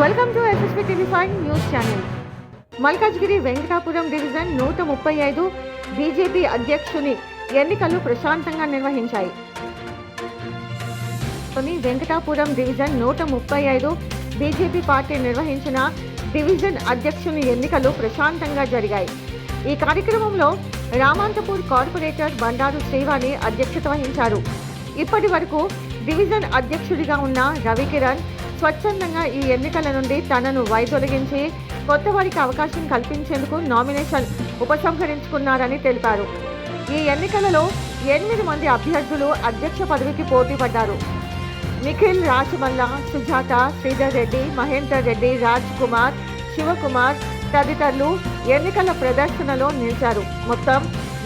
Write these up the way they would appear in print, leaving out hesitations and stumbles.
Welcome to SSP TV5 news channel. Malkajgiri Venkatapuram division 135 BJP అధ్యక్షుని ఎన్నికలు ప్రశాంతంగా నిర్వహించాయి. వెంకటాపురం డివిజన్ 135 బీజేపీ పార్టీ నిర్వహించిన డివిజన్ అధ్యక్షుని ఎన్నికలు ప్రశాంతంగా జరిగాయి. ఈ కార్యక్రమంలో రామాంతపూర్ కార్పొరేటర్ బండారు శ్రీవాణి అధ్యక్షత వహించారు. ఇప్పటి వరకు డివిజన్ అధ్యక్షుడిగా ఉన్న రవికిరణ్ స్వచ్ఛందంగా ఈ ఎన్నికల నుండి తనను వైదొలగించి కొత్త వారికి అవకాశం కల్పించేందుకు నామినేషన్ ఉపసంహరించుకున్నారని తెలిపారు. ఈ ఎన్నికలలో 8 మంది అభ్యర్థులు అధ్యక్ష పదవికి పోటీ పడ్డారు. నిఖిల్, రాజమల్ల, సుజాత, శ్రీధర్ రెడ్డి, మహేందర్ రెడ్డి, రాజ్ కుమార్, శివకుమార్ తదితరులు ఎన్నికల ప్రదర్శనలో నిలిచారు. మొత్తం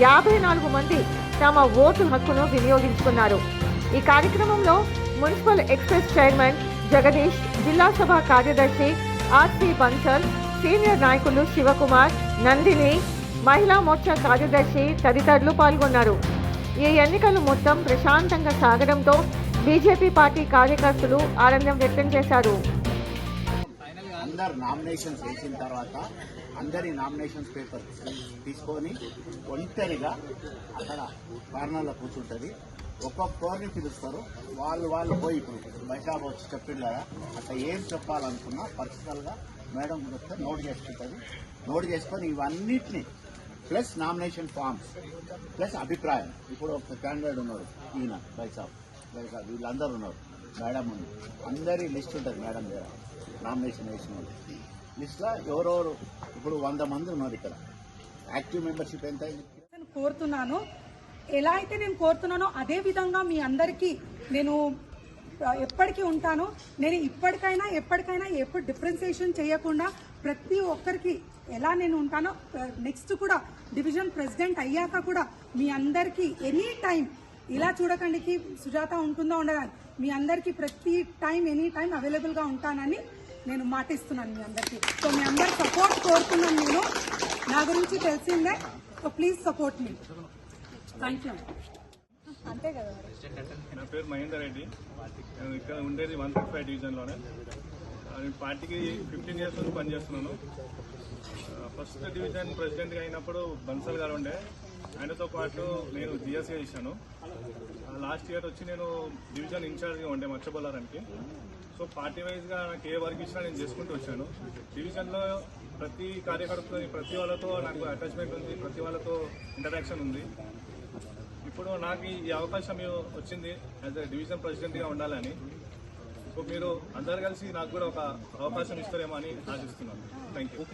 54 మంది తమ ఓటు హక్కును వినియోగించుకున్నారు. ఈ కార్యక్రమంలో మున్సిపల్ ఎక్సైజ్ చైర్మన్ జగదీష్, జిల్లా సభ కార్యదర్శి ఆర్సి బన్సల్, సీనియర్ నాయకులు శివకుమార్, నందిని, మహిళా మోర్చా కార్యదర్శి తదితరులు పాల్గొన్నారు. ఈ ఎన్నికలు మొత్తం ప్రశాంతంగా సాగడంతో బీజేపీ పార్టీ కార్యకర్తలు ఆనందం వ్యక్తం చేశారు. అందరు నామినేషన్స్ వేసిన తర్వాత అందరి నామినేషన్స్ పేపర్ తీసుకొని ఒంటరిగా అక్కడ కార్నర్లో కూర్చుంటుంది. ఒక్కొక్కరిని పిలుస్తారు. వాళ్ళు పోయి ఇప్పుడు బైసాబ్ వచ్చి చెప్పింది కదా, అట్లా ఏం చెప్పాలనుకున్నా పర్సనల్గా మేడం వస్తే నోట్ చేసుకుంటుంది. నోట్ చేసుకొని ఇవన్నిటిని ప్లస్ నామినేషన్ ఫామ్స్ ప్లస్ అభిప్రాయం. ఇప్పుడు ఒక క్యాండిడేట్ ఉన్నారు, ఈయన బైసాబ్ వీళ్ళందరూ ఉన్నారు, మేడం ఉంది, అందరి లిస్ట్ ఉంటుంది మేడం దగ్గర. నామినేషన్ వేసిన వాళ్ళు లిస్ట్లో ఎవరెవరు ఇప్పుడు 100 మంది ఉన్నారు. ఇక్కడ యాక్టివ్ మెంబర్షిప్ ఎంత కోరుతున్నాను. ఎలా అయితే నేను కోరుతున్నానో అదే విధంగా మీ అందరికీ నేను ఎప్పటికీ ఉంటాను. నేను ఇప్పటికైనా ఎప్పుడు డిఫరెన్సియేషన్ చేయకుండా ప్రతి ఒక్కరికి ఎలా నేను ఉంటానో నెక్స్ట్ కూడా డివిజన్ ప్రెసిడెంట్ అయ్యాక కూడా మీ అందరికీ ఎనీ టైం ఇలా చూడకండికి సుజాత ఉంటుందో ఉండదా, మీ అందరికీ ప్రతి టైం ఎనీ టైం అవైలబుల్గా ఉంటానని నేను మాటిస్తున్నాను మీ అందరికీ. సో మీ అందరి సపోర్ట్ కోరుతున్నాను. నేను నా గురించి తెలిసిందే, so please support me. Thank you. అంతే కదా. నా పేరు మహేందర్ రెడ్డి. నేను ఇక్కడ ఉండేది 135 డివిజన్లోనే. నేను పార్టీకి 15 ఇయర్స్ నుంచి పనిచేస్తున్నాను. ఫస్ట్ డివిజన్ ప్రెసిడెంట్గా అయినప్పుడు బన్సల్ గారు ఉండే, ఆయనతో పాటు నేను జిఎస్గా చేశాను. లాస్ట్ ఇయర్ వచ్చి నేను డివిజన్ ఇన్ఛార్జ్గా ఉండే మచ్చబొల్లారానికి. సో పార్టీ వైజ్గా నాకు ఏ వర్క్ ఇచ్చినా నేను చేసుకుంటూ వచ్చాను. డివిజన్లో ప్రతి కార్యకర్తని ప్రతి వాళ్ళతో నాకు అటాచ్మెంట్ ఉంది, ప్రతి వాళ్ళతో ఇంటరాక్షన్ ఉంది. ఇప్పుడు నాకు ఈ అవకాశం వచ్చింది యాజ్ ఎ డివిజన్ ప్రెసిడెంట్గా ఉండాలని. సో మీరు అందరు కలిసి నాకు కూడా ఒక అవకాశం ఇస్తారేమో అని ఆశిస్తున్నాను. Thank you.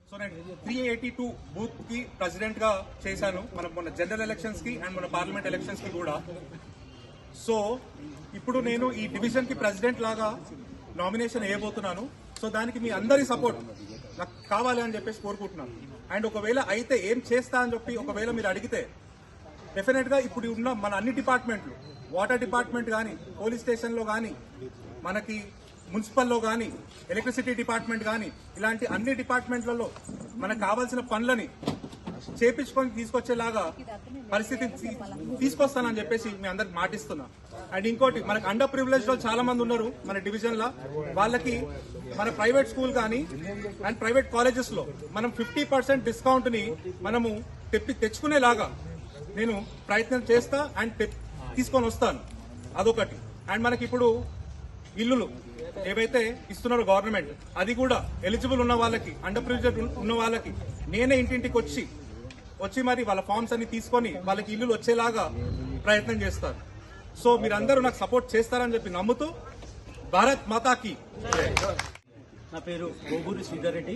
సో నేను 382 బూత్ కి ప్రెసిడెంట్ గా చేశాను, మన జనరల్ ఎలక్షన్స్ కి అండ్ మన పార్లమెంట్ ఎలక్షన్స్ కి కూడా. సో ఇప్పుడు నేను ఈ డివిజన్ కి ప్రెసిడెంట్ లాగా నామినేషన్ వేయబోతున్నాను. సో దానికి మీ అందరి సపోర్ట్ నాకు కావాలి అని చెప్పేసి కోరుకుంటున్నాను. అండ్ ఒకవేళ అయితే ఏం చేస్తా అని చెప్పి ఒకవేళ మీరు అడిగితే డెఫినెట్ గా ఇప్పుడు ఉన్న మన అన్ని డిపార్ట్మెంట్లు, వాటర్ డిపార్ట్మెంట్ కానీ, పోలీస్ స్టేషన్లో కానీ, మనకి మున్సిపల్లో కానీ, ఎలక్ట్రిసిటీ డిపార్ట్మెంట్ కానీ, ఇలాంటి అన్ని డిపార్ట్మెంట్లలో మనకు కావాల్సిన పనులని చేపించుకొని తీసుకొచ్చేలాగా పరిస్థితి తీసుకొస్తానని చెప్పేసి మీ అందరికి మాటిస్తున్నా. అండ్ ఇంకోటి, మనకు అండర్ ప్రివిలేజ్ లో చాలా మంది ఉన్నారు మన డివిజన్ లో. వాళ్ళకి మన ప్రైవేట్ స్కూల్ కానీ అండ్ ప్రైవేట్ కాలేజెస్ లో మనం 50% డిస్కౌంట్ ని మనము తెచ్చుకునేలాగా నేను ప్రయత్నం చేస్తా అండ్ తీసుకొని వస్తాను. అదొకటి. అండ్ మనకి ఇప్పుడు ఇల్లులు ఏవైతే ఇస్తున్నారో గవర్నమెంట్, అది కూడా ఎలిజిబుల్ ఉన్న వాళ్ళకి, అండర్ ప్రివిలేజ్ ఉన్న వాళ్ళకి నేనే ఇంటింటికి వచ్చి మరి వాళ్ళ ఫార్మ్స్ అన్ని తీసుకొని వాళ్ళకి ఇల్లులు వచ్చేలాగా ప్రయత్నం చేస్తారు. సో మీరందరూ నాకు సపోర్ట్ చేస్తారని చెప్పి నమ్ముతూ భారత్ మాతాకి. నా పేరు గోగూరి శ్రీధర్ రెడ్డి.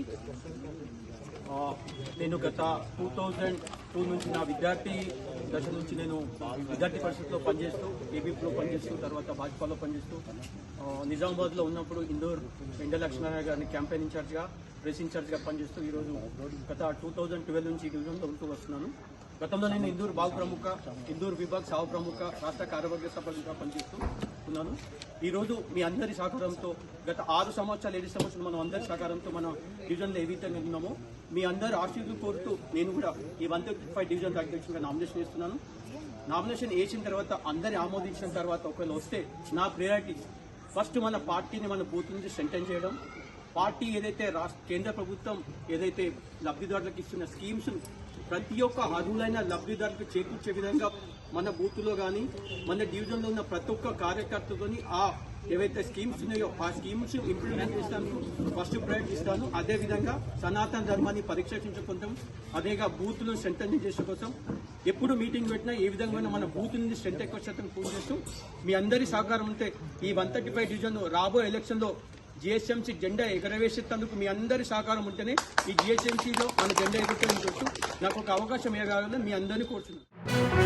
నేను గత 2002 నుంచి నా విద్యార్థి దశ నుంచి నేను విద్యార్థి పరిషత్లో పనిచేస్తూ, ఏబీపీలో పనిచేస్తూ, తర్వాత భాజపాలో పనిచేస్తూ, నిజామాబాద్లో ఉన్నప్పుడు ఇందూర్ ఎండ లక్ష్మీనారాయణ గారిని క్యాంపెయిన్ ఇన్ఛార్జ్గా, ప్రెస్ ఇన్ఛార్జ్గా పనిచేస్తూ ఈరోజు గత 2012 నుంచి ఈ డివిజన్లో ఉంటూ వస్తున్నాను. గతంలో నేను ఇందూర్ బాగు ప్రముఖ, ఇందూర్ విభాగ్ సహ ప్రముఖ, రాష్ట్ర కార్యవర్గ సభ్యులుగా పనిచేస్తూ ఉన్నాను. ఈరోజు మీ అందరి సహకారంతో గత 6 సంవత్సరాలు 7 సంవత్సరాలు మనం అందరి సహకారంతో మన డివిజన్లో ఏ విధంగా ఉన్నామో మీ అందరూ ఆశీర్వాదం కోరుతూ నేను కూడా ఈ 135 డివిజన్ అధ్యక్షుడిగా నామినేషన్ వేస్తున్నాను. నామినేషన్ వేసిన తర్వాత అందరి ఆమోదించిన తర్వాత ఒకవేళ వస్తే నా ప్రయారిటీ ఫస్ట్ మన పార్టీని మన బూత్ నుంచి స్ట్రెంథెన్ చేయడం, పార్టీ ఏదైతే కేంద్ర ప్రభుత్వం ఏదైతే లబ్ధిదారులకు ఇస్తున్న స్కీమ్స్ ప్రతి ఒక్క అర్హులైన లబ్ధిదారులకు చేకూర్చే విధంగా మన బూత్లో కానీ మన డివిజన్లో ఉన్న ప్రతి ఒక్క కార్యకర్తతోని ఆ ఏవైతే స్కీమ్స్ ఉన్నాయో ఆ స్కీమ్స్ ఇంప్లిమెంట్ చేస్తాను ఫస్ట్ ప్రయారిటీ ఇస్తాను. అదేవిధంగా సనాతన ధర్మాన్ని పరిరక్షించుకుంటాం. అదేగా బూత్లను స్ట్రెంథెన్ చేసే కోసం ఎప్పుడు మీటింగ్ పెట్టినా ఏ విధంగా మన బూత్ నుంచి స్ట్రెంత్ ఎక్కువ శాతం పూర్తి చేస్తూ మీ అందరి సహకారం ఉంటే ఈ 135 డివిజన్ రాబోయే ఎలక్షన్లో జిహెచ్ఎంసీ జెండా ఎగరవేసేందుకు మీ అందరి సహకారం ఉంటేనే ఈ జిహెచ్ఎంసీలో మన జెండా ఎగురుతుందని చూస్తూ నాకు ఒక అవకాశం ఇవ్వగలని మీ అందరినీ కోరుతున్నాను.